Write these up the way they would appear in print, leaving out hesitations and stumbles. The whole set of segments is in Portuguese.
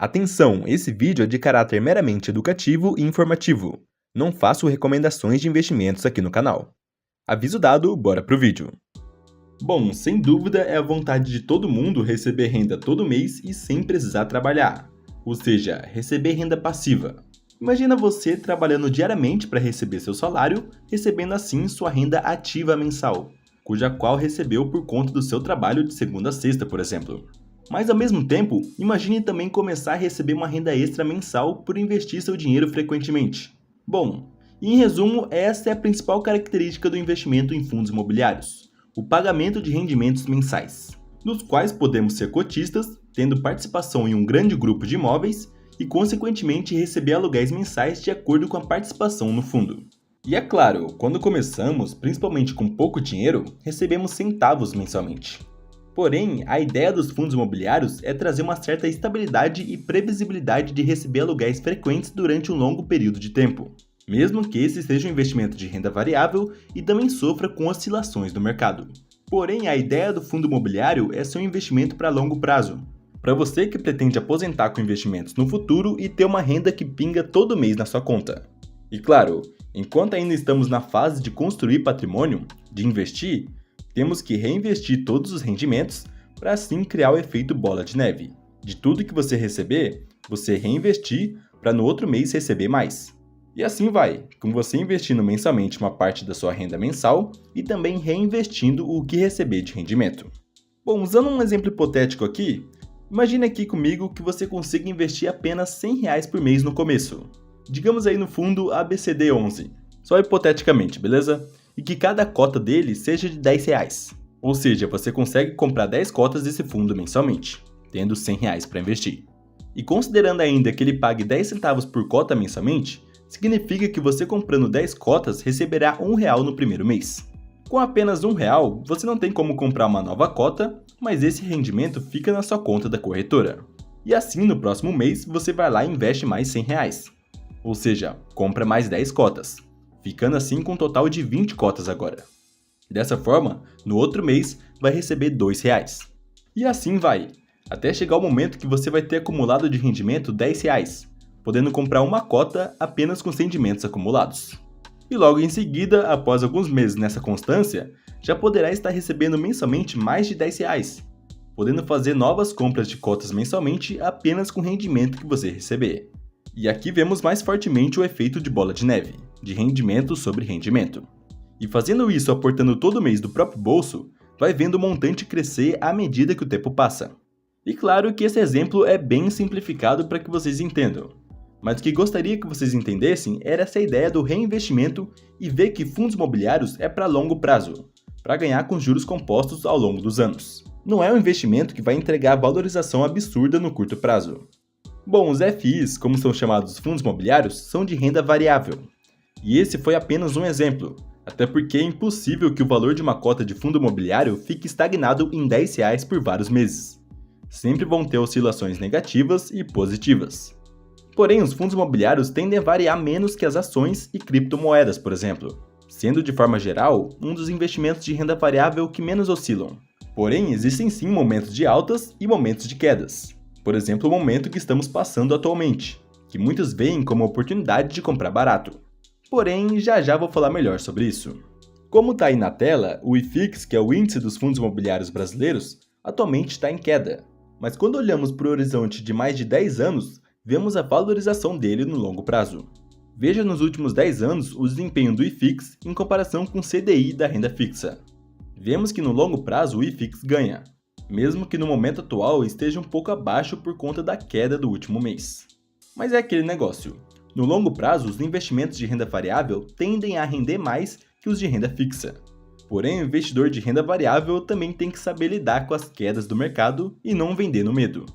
Atenção, esse vídeo é de caráter meramente educativo e informativo. Não faço recomendações de investimentos aqui no canal. Aviso dado, bora pro vídeo. Bom, sem dúvida é a vontade de todo mundo receber renda todo mês e sem precisar trabalhar. Ou seja, receber renda passiva. Imagina você trabalhando diariamente para receber seu salário, recebendo assim sua renda ativa mensal, cuja qual recebeu por conta do seu trabalho de segunda a sexta, por exemplo. Mas ao mesmo tempo, imagine também começar a receber uma renda extra mensal por investir seu dinheiro frequentemente. Bom, em resumo, essa é a principal característica do investimento em fundos imobiliários: o pagamento de rendimentos mensais, nos quais podemos ser cotistas, tendo participação em um grande grupo de imóveis e, consequentemente, receber aluguéis mensais de acordo com a participação no fundo. E é claro, quando começamos, principalmente com pouco dinheiro, recebemos centavos mensalmente. Porém, a ideia dos fundos imobiliários é trazer uma certa estabilidade e previsibilidade de receber aluguéis frequentes durante um longo período de tempo, mesmo que esse seja um investimento de renda variável e também sofra com oscilações do mercado. Porém, a ideia do fundo imobiliário é ser um investimento para longo prazo, para você que pretende aposentar com investimentos no futuro e ter uma renda que pinga todo mês na sua conta. E claro, enquanto ainda estamos na fase de construir patrimônio, de investir, temos que reinvestir todos os rendimentos para assim criar o efeito bola de neve. De tudo que você receber, você reinvestir para no outro mês receber mais. E assim vai, com você investindo mensalmente uma parte da sua renda mensal e também reinvestindo o que receber de rendimento. Bom, usando um exemplo hipotético aqui, imagine aqui comigo que você consiga investir apenas R$100 por mês no começo. Digamos aí no fundo ABCD11, só hipoteticamente, beleza? E que cada cota dele seja de R$10. Ou seja, você consegue comprar 10 cotas desse fundo mensalmente, tendo R$100 para investir. E considerando ainda que ele pague 10 centavos por cota mensalmente, significa que você comprando 10 cotas receberá R$1 no primeiro mês. Com apenas R$1, você não tem como comprar uma nova cota, mas esse rendimento fica na sua conta da corretora. E assim, no próximo mês, você vai lá e investe mais R$100. Ou seja, compra mais 10 cotas, ficando assim com um total de 20 cotas agora. Dessa forma, no outro mês, vai receber R$2. E assim vai, até chegar o momento que você vai ter acumulado de rendimento R$10, podendo comprar uma cota apenas com os rendimentos acumulados. E logo em seguida, após alguns meses nessa constância, já poderá estar recebendo mensalmente mais de R$10, podendo fazer novas compras de cotas mensalmente apenas com o rendimento que você receber. E aqui vemos mais fortemente o efeito de bola de neve, de rendimento sobre rendimento. E fazendo isso aportando todo mês do próprio bolso, vai vendo o montante crescer à medida que o tempo passa. E claro que esse exemplo é bem simplificado para que vocês entendam, mas o que gostaria que vocês entendessem era essa ideia do reinvestimento e ver que fundos imobiliários é para longo prazo, para ganhar com juros compostos ao longo dos anos. Não é um investimento que vai entregar valorização absurda no curto prazo. Bom, os FIs, como são chamados os fundos imobiliários, são de renda variável. E esse foi apenas um exemplo, até porque é impossível que o valor de uma cota de fundo imobiliário fique estagnado em R$10 por vários meses. Sempre vão ter oscilações negativas e positivas. Porém, os fundos imobiliários tendem a variar menos que as ações e criptomoedas, por exemplo, sendo de forma geral um dos investimentos de renda variável que menos oscilam. Porém, existem sim momentos de altas e momentos de quedas. Por exemplo, o momento que estamos passando atualmente, que muitos veem como oportunidade de comprar barato. Porém, já vou falar melhor sobre isso. Como está aí na tela, o IFIX, que é o índice dos fundos imobiliários brasileiros, atualmente está em queda. Mas quando olhamos para o horizonte de mais de 10 anos, vemos a valorização dele no longo prazo. Veja nos últimos 10 anos o desempenho do IFIX em comparação com o CDI da renda fixa. Vemos que no longo prazo o IFIX ganha, mesmo que no momento atual esteja um pouco abaixo por conta da queda do último mês. Mas é aquele negócio. No longo prazo, os investimentos de renda variável tendem a render mais que os de renda fixa. Porém, o investidor de renda variável também tem que saber lidar com as quedas do mercado e não vender no medo,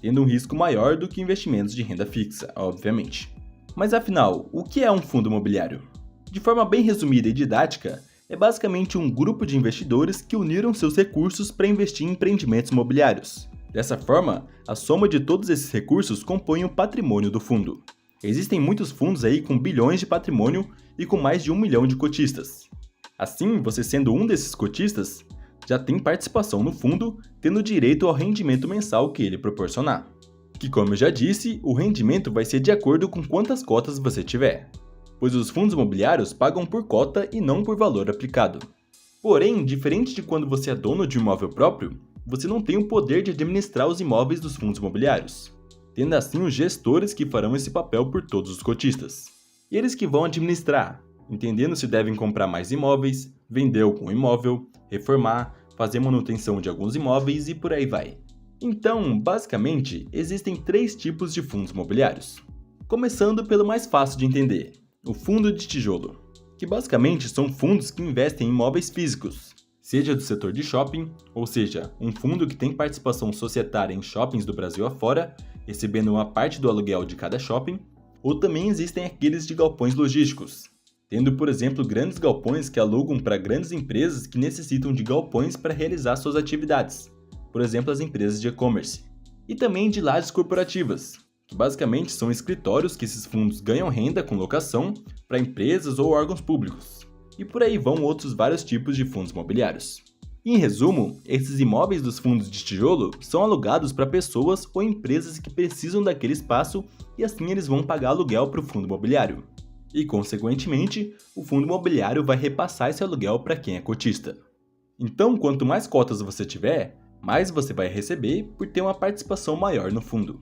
tendo um risco maior do que investimentos de renda fixa, obviamente. Mas afinal, o que é um fundo imobiliário? De forma bem resumida e didática, é basicamente um grupo de investidores que uniram seus recursos para investir em empreendimentos imobiliários. Dessa forma, a soma de todos esses recursos compõe o patrimônio do fundo. Existem muitos fundos aí com bilhões de patrimônio e com mais de 1 milhão de cotistas. Assim, você sendo um desses cotistas, já tem participação no fundo, tendo direito ao rendimento mensal que ele proporcionar. Que, como eu já disse, o rendimento vai ser de acordo com quantas cotas você tiver, pois os fundos imobiliários pagam por cota e não por valor aplicado. Porém, diferente de quando você é dono de um imóvel próprio, você não tem o poder de administrar os imóveis dos fundos imobiliários, tendo assim os gestores que farão esse papel por todos os cotistas. E eles que vão administrar, entendendo se devem comprar mais imóveis, vender algum imóvel, reformar, fazer manutenção de alguns imóveis e por aí vai. Então, basicamente, existem 3 tipos de fundos imobiliários. Começando pelo mais fácil de entender, o fundo de tijolo, que basicamente são fundos que investem em imóveis físicos, seja do setor de shopping, ou seja, um fundo que tem participação societária em shoppings do Brasil afora, recebendo uma parte do aluguel de cada shopping, ou também existem aqueles de galpões logísticos, tendo, por exemplo, grandes galpões que alugam para grandes empresas que necessitam de galpões para realizar suas atividades, por exemplo, as empresas de e-commerce, e também de lajes corporativas, que basicamente são escritórios que esses fundos ganham renda com locação para empresas ou órgãos públicos. E por aí vão outros vários tipos de fundos imobiliários. Em resumo, esses imóveis dos fundos de tijolo são alugados para pessoas ou empresas que precisam daquele espaço e assim eles vão pagar aluguel para o fundo imobiliário. E, consequentemente, o fundo imobiliário vai repassar esse aluguel para quem é cotista. Então, quanto mais cotas você tiver, mais você vai receber por ter uma participação maior no fundo.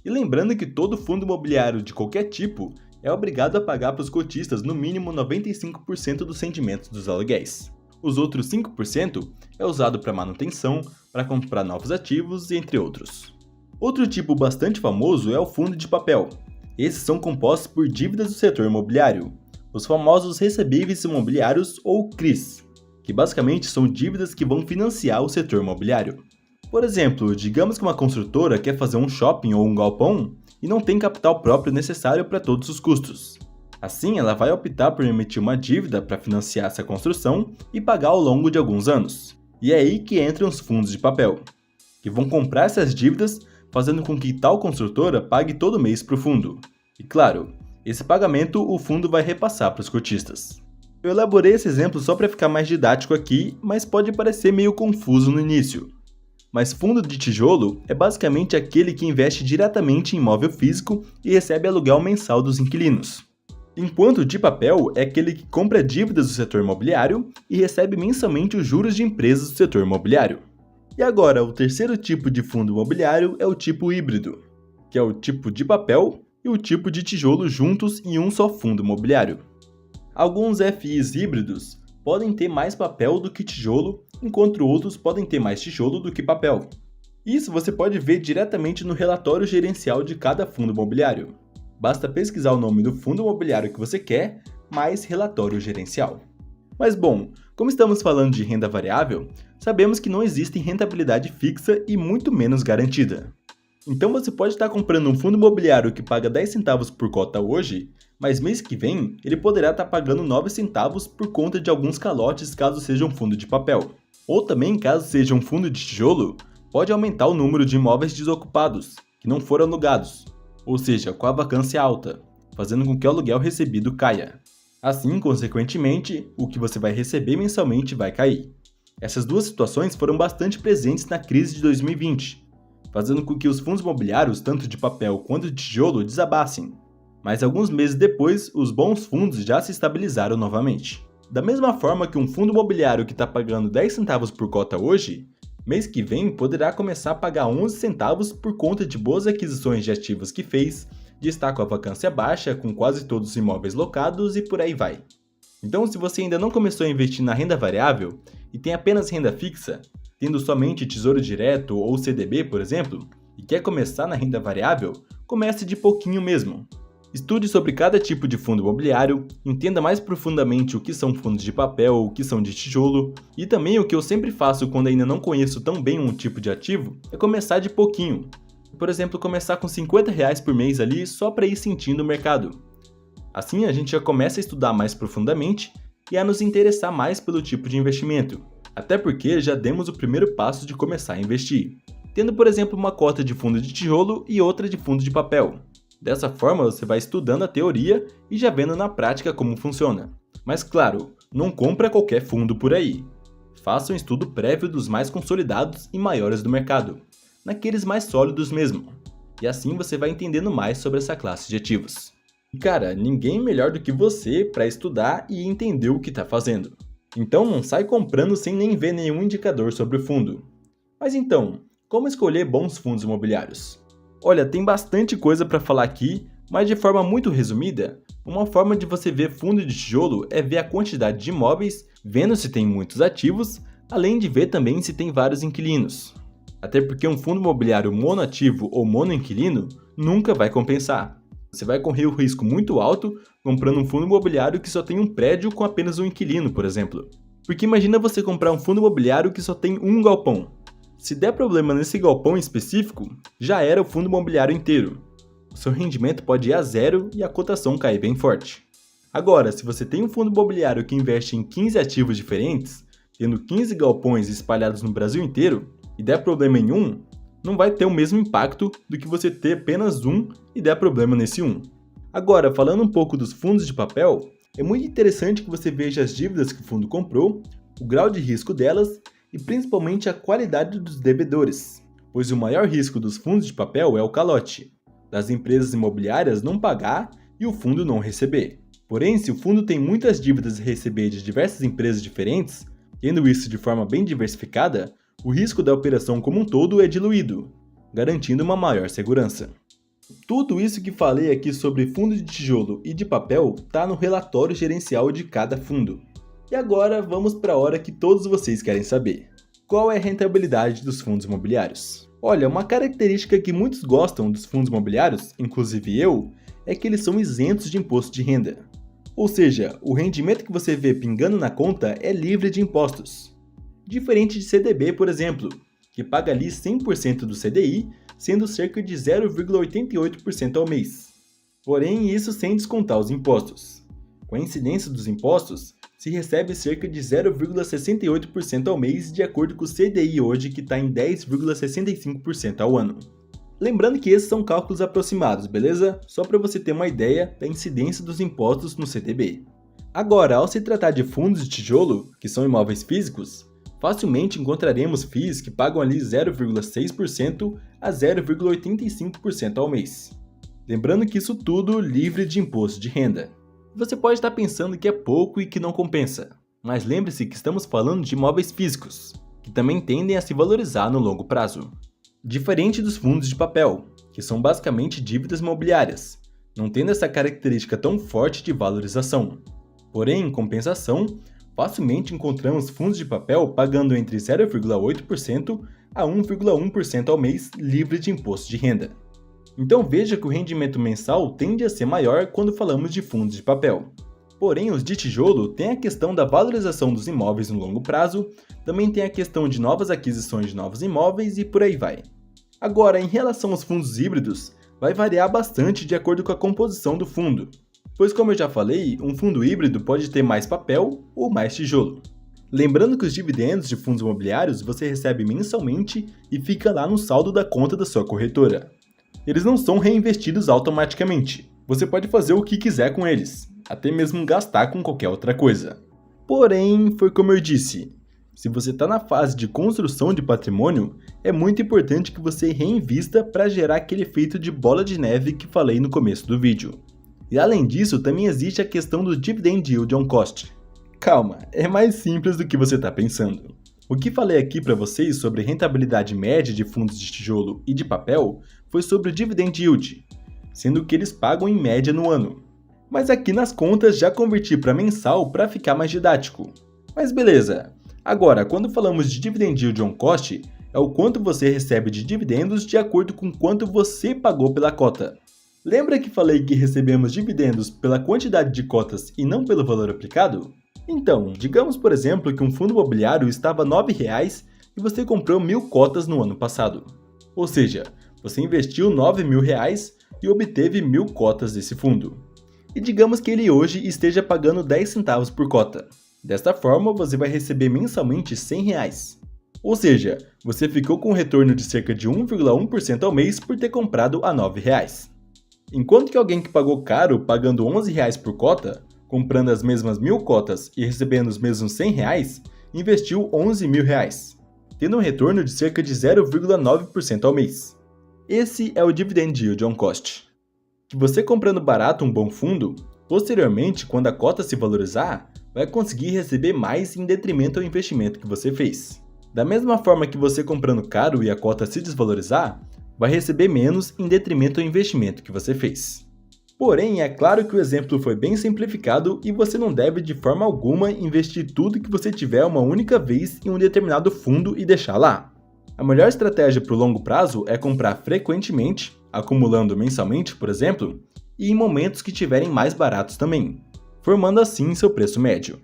E lembrando que todo fundo imobiliário de qualquer tipo é obrigado a pagar para os cotistas no mínimo 95% dos rendimentos dos aluguéis. Os outros 5% é usado para manutenção, para comprar novos ativos, entre outros. Outro tipo bastante famoso é o fundo de papel. Esses são compostos por dívidas do setor imobiliário, os famosos recebíveis imobiliários ou CRIs, que basicamente são dívidas que vão financiar o setor imobiliário. Por exemplo, digamos que uma construtora quer fazer um shopping ou um galpão e não tem capital próprio necessário para todos os custos. Assim, ela vai optar por emitir uma dívida para financiar essa construção e pagar ao longo de alguns anos. E é aí que entram os fundos de papel, que vão comprar essas dívidas, fazendo com que tal construtora pague todo mês para o fundo. E claro, esse pagamento o fundo vai repassar para os cotistas. Eu elaborei esse exemplo só para ficar mais didático aqui, mas pode parecer meio confuso no início. Mas fundo de tijolo é basicamente aquele que investe diretamente em imóvel físico e recebe aluguel mensal dos inquilinos. Enquanto o de papel é aquele que compra dívidas do setor imobiliário e recebe mensalmente os juros de empresas do setor imobiliário. E agora, o terceiro tipo de fundo imobiliário é o tipo híbrido, que é o tipo de papel e o tipo de tijolo juntos em um só fundo imobiliário. Alguns FIs híbridos podem ter mais papel do que tijolo, enquanto outros podem ter mais tijolo do que papel. Isso você pode ver diretamente no relatório gerencial de cada fundo imobiliário. Basta pesquisar o nome do fundo imobiliário que você quer, mais relatório gerencial. Mas bom, como estamos falando de renda variável, sabemos que não existe rentabilidade fixa e muito menos garantida. Então você pode estar comprando um fundo imobiliário que paga 10 centavos por cota hoje, mas mês que vem ele poderá estar pagando 9 centavos por conta de alguns calotes caso seja um fundo de papel. Ou também, caso seja um fundo de tijolo, pode aumentar o número de imóveis desocupados, que não foram alugados, ou seja, com a vacância alta, fazendo com que o aluguel recebido caia. Assim, consequentemente, o que você vai receber mensalmente vai cair. Essas duas situações foram bastante presentes na crise de 2020, fazendo com que os fundos imobiliários, tanto de papel quanto de tijolo, desabassem. Mas alguns meses depois, os bons fundos já se estabilizaram novamente. Da mesma forma que um fundo imobiliário que está pagando 10 centavos por cota hoje, mês que vem poderá começar a pagar 11 centavos por conta de boas aquisições de ativos que fez, de estar com a vacância baixa, com quase todos os imóveis locados e por aí vai. Então, se você ainda não começou a investir na renda variável e tem apenas renda fixa, tendo somente Tesouro Direto ou CDB, por exemplo, e quer começar na renda variável, comece de pouquinho mesmo. Estude sobre cada tipo de fundo imobiliário, entenda mais profundamente o que são fundos de papel, o que são de tijolo, e também o que eu sempre faço quando ainda não conheço tão bem um tipo de ativo, é começar de pouquinho. Por exemplo, começar com R$50 por mês ali só para ir sentindo o mercado. Assim a gente já começa a estudar mais profundamente e a nos interessar mais pelo tipo de investimento, até porque já demos o primeiro passo de começar a investir, tendo por exemplo uma cota de fundo de tijolo e outra de fundo de papel. Dessa forma, você vai estudando a teoria e já vendo na prática como funciona. Mas claro, não compra qualquer fundo por aí. Faça um estudo prévio dos mais consolidados e maiores do mercado, naqueles mais sólidos mesmo. e assim você vai entendendo mais sobre essa classe de ativos. E cara, ninguém melhor do que você para estudar e entender o que está fazendo. Então não sai comprando sem nem ver nenhum indicador sobre o fundo. Mas então, como escolher bons fundos imobiliários? Olha, tem bastante coisa para falar aqui, mas de forma muito resumida, uma forma de você ver fundo de tijolo é ver a quantidade de imóveis, vendo se tem muitos ativos, além de ver também se tem vários inquilinos. Até porque um fundo imobiliário monoativo ou monoinquilino nunca vai compensar. Você vai correr o risco muito alto comprando um fundo imobiliário que só tem um prédio com apenas um inquilino, por exemplo. Porque imagina você comprar um fundo imobiliário que só tem um galpão. Se der problema nesse galpão em específico, já era o fundo imobiliário inteiro. O seu rendimento pode ir a zero e a cotação cair bem forte. Agora, se você tem um fundo imobiliário que investe em 15 ativos diferentes, tendo 15 galpões espalhados no Brasil inteiro, e der problema em um, não vai ter o mesmo impacto do que você ter apenas um e der problema nesse um. Agora, falando um pouco dos fundos de papel, é muito interessante que você veja as dívidas que o fundo comprou, o grau de risco delas e principalmente a qualidade dos devedores, pois o maior risco dos fundos de papel é o calote, das empresas imobiliárias não pagar e o fundo não receber. Porém, se o fundo tem muitas dívidas a receber de diversas empresas diferentes, tendo isso de forma bem diversificada, o risco da operação como um todo é diluído, garantindo uma maior segurança. Tudo isso que falei aqui sobre fundo de tijolo e de papel está no relatório gerencial de cada fundo. E agora vamos para a hora que todos vocês querem saber. Qual é a rentabilidade dos fundos imobiliários? Olha, uma característica que muitos gostam dos fundos imobiliários, inclusive eu, é que eles são isentos de imposto de renda. Ou seja, o rendimento que você vê pingando na conta é livre de impostos. Diferente de CDB, por exemplo, que paga ali 100% do CDI, sendo cerca de 0,88% ao mês. Porém, isso sem descontar os impostos. Com a incidência dos impostos, se recebe cerca de 0,68% ao mês de acordo com o CDI hoje, que está em 10,65% ao ano. Lembrando que esses são cálculos aproximados, beleza? Só para você ter uma ideia da incidência dos impostos no CDB. Agora, ao se tratar de fundos de tijolo, que são imóveis físicos, facilmente encontraremos FIIs que pagam ali 0,6% a 0,85% ao mês. Lembrando que isso tudo livre de imposto de renda. Você pode estar pensando que é pouco e que não compensa, mas lembre-se que estamos falando de imóveis físicos, que também tendem a se valorizar no longo prazo. Diferente dos fundos de papel, que são basicamente dívidas imobiliárias, não tendo essa característica tão forte de valorização. Porém, em compensação, facilmente encontramos fundos de papel pagando entre 0,8% a 1,1% ao mês livre de imposto de renda. Então veja que o rendimento mensal tende a ser maior quando falamos de fundos de papel. Porém, os de tijolo têm a questão da valorização dos imóveis no longo prazo, também tem a questão de novas aquisições de novos imóveis e por aí vai. Agora, em relação aos fundos híbridos, vai variar bastante de acordo com a composição do fundo, pois como eu já falei, um fundo híbrido pode ter mais papel ou mais tijolo. Lembrando que os dividendos de fundos imobiliários você recebe mensalmente e fica lá no saldo da conta da sua corretora. Eles não são reinvestidos automaticamente. Você pode fazer o que quiser com eles, até mesmo gastar com qualquer outra coisa. Porém, foi como eu disse, se você está na fase de construção de patrimônio, é muito importante que você reinvista para gerar aquele efeito de bola de neve que falei no começo do vídeo. E além disso, também existe a questão do Dividend Yield on Cost. Calma, é mais simples do que você está pensando. O que falei aqui para vocês sobre rentabilidade média de fundos de tijolo e de papel foi sobre o Dividend Yield, sendo que eles pagam em média no ano. Mas aqui nas contas já converti para mensal para ficar mais didático. Mas beleza, agora quando falamos de Dividend Yield on Cost, é o quanto você recebe de dividendos de acordo com quanto você pagou pela cota. Lembra que falei que recebemos dividendos pela quantidade de cotas e não pelo valor aplicado? Então, digamos por exemplo que um fundo imobiliário estava R$ 9,00 e você comprou 1.000 cotas no ano passado. Ou seja, você investiu R$ 9.000 e obteve 1.000 cotas desse fundo. E digamos que ele hoje esteja pagando 10 centavos por cota. Desta forma, você vai receber mensalmente R$ 100,00. Ou seja, você ficou com um retorno de cerca de 1,1% ao mês por ter comprado a R$ 9,00. Enquanto que alguém que pagou caro pagando R$ 11,00 por cota, comprando as mesmas 1.000 cotas e recebendo os mesmos R$ 100,00, investiu R$ 11.000, tendo um retorno de cerca de 0,9% ao mês. Esse é o Dividend Yield on Cost. Que você comprando barato um bom fundo, posteriormente, quando a cota se valorizar, vai conseguir receber mais em detrimento ao investimento que você fez. Da mesma forma que você comprando caro e a cota se desvalorizar, vai receber menos em detrimento ao investimento que você fez. Porém, é claro que o exemplo foi bem simplificado e você não deve de forma alguma investir tudo que você tiver uma única vez em um determinado fundo e deixar lá. A melhor estratégia para o longo prazo é comprar frequentemente, acumulando mensalmente, por exemplo, e em momentos que estiverem mais baratos também, formando assim seu preço médio.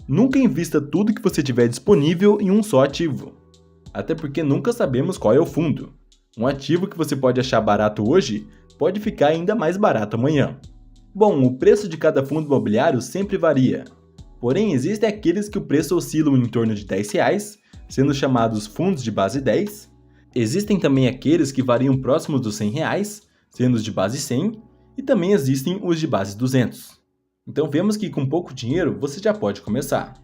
Nunca invista tudo que você tiver disponível em um só ativo, até porque nunca sabemos qual é o fundo. Um ativo que você pode achar barato hoje pode ficar ainda mais barato amanhã. Bom, o preço de cada fundo imobiliário sempre varia, porém existem aqueles que o preço oscila em torno de R$10, sendo chamados fundos de base 10. Existem também aqueles que variam próximos dos R$100, sendo os de base 100, e também existem os de base 200. Então vemos que com pouco dinheiro você já pode começar.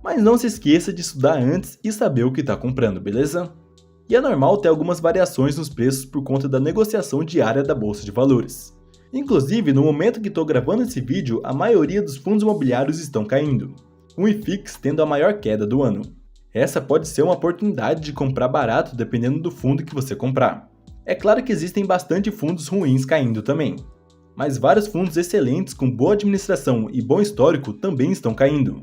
Mas não se esqueça de estudar antes e saber o que está comprando, beleza? E é normal ter algumas variações nos preços por conta da negociação diária da Bolsa de Valores. Inclusive, no momento que estou gravando esse vídeo, a maioria dos fundos imobiliários estão caindo, com o IFIX tendo a maior queda do ano. Essa pode ser uma oportunidade de comprar barato dependendo do fundo que você comprar. É claro que existem bastante fundos ruins caindo também, mas vários fundos excelentes com boa administração e bom histórico também estão caindo.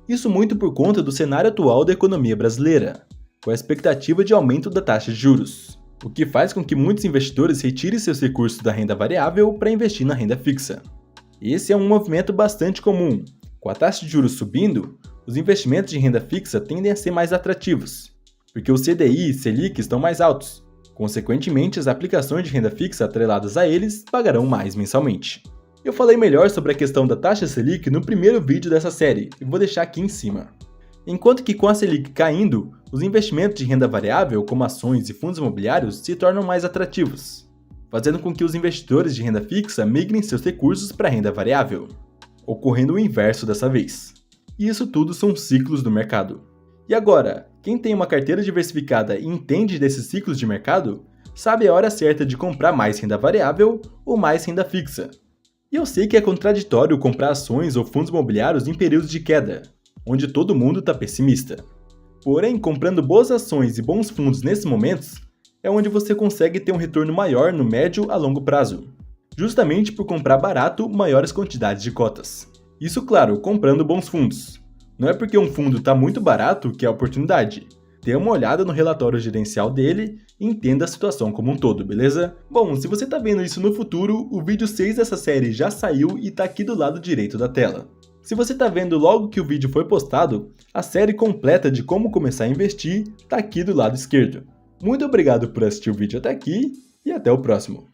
Isso muito por conta do cenário atual da economia brasileira, com a expectativa de aumento da taxa de juros, o que faz com que muitos investidores retirem seus recursos da renda variável para investir na renda fixa. Esse é um movimento bastante comum. Com a taxa de juros subindo, os investimentos de renda fixa tendem a ser mais atrativos, porque o CDI e Selic estão mais altos. Consequentemente, as aplicações de renda fixa atreladas a eles pagarão mais mensalmente. Eu falei melhor sobre a questão da taxa Selic no primeiro vídeo dessa série e vou deixar aqui em cima. Enquanto que com a Selic caindo, os investimentos de renda variável, como ações e fundos imobiliários, se tornam mais atrativos, fazendo com que os investidores de renda fixa migrem seus recursos para a renda variável, ocorrendo o inverso dessa vez. E isso tudo são ciclos do mercado. E agora, quem tem uma carteira diversificada e entende desses ciclos de mercado, sabe a hora certa de comprar mais renda variável ou mais renda fixa. E eu sei que é contraditório comprar ações ou fundos imobiliários em períodos de queda, onde todo mundo está pessimista. Porém, comprando boas ações e bons fundos nesses momentos, é onde você consegue ter um retorno maior no médio a longo prazo, justamente por comprar barato maiores quantidades de cotas. Isso, claro, comprando bons fundos. Não é porque um fundo está muito barato que é oportunidade. Dê uma olhada no relatório gerencial dele e entenda a situação como um todo, beleza? Bom, se você está vendo isso no futuro, o vídeo 6 dessa série já saiu e está aqui do lado direito da tela. Se você está vendo logo que o vídeo foi postado, a série completa de como começar a investir está aqui do lado esquerdo. Muito obrigado por assistir o vídeo até aqui e até o próximo.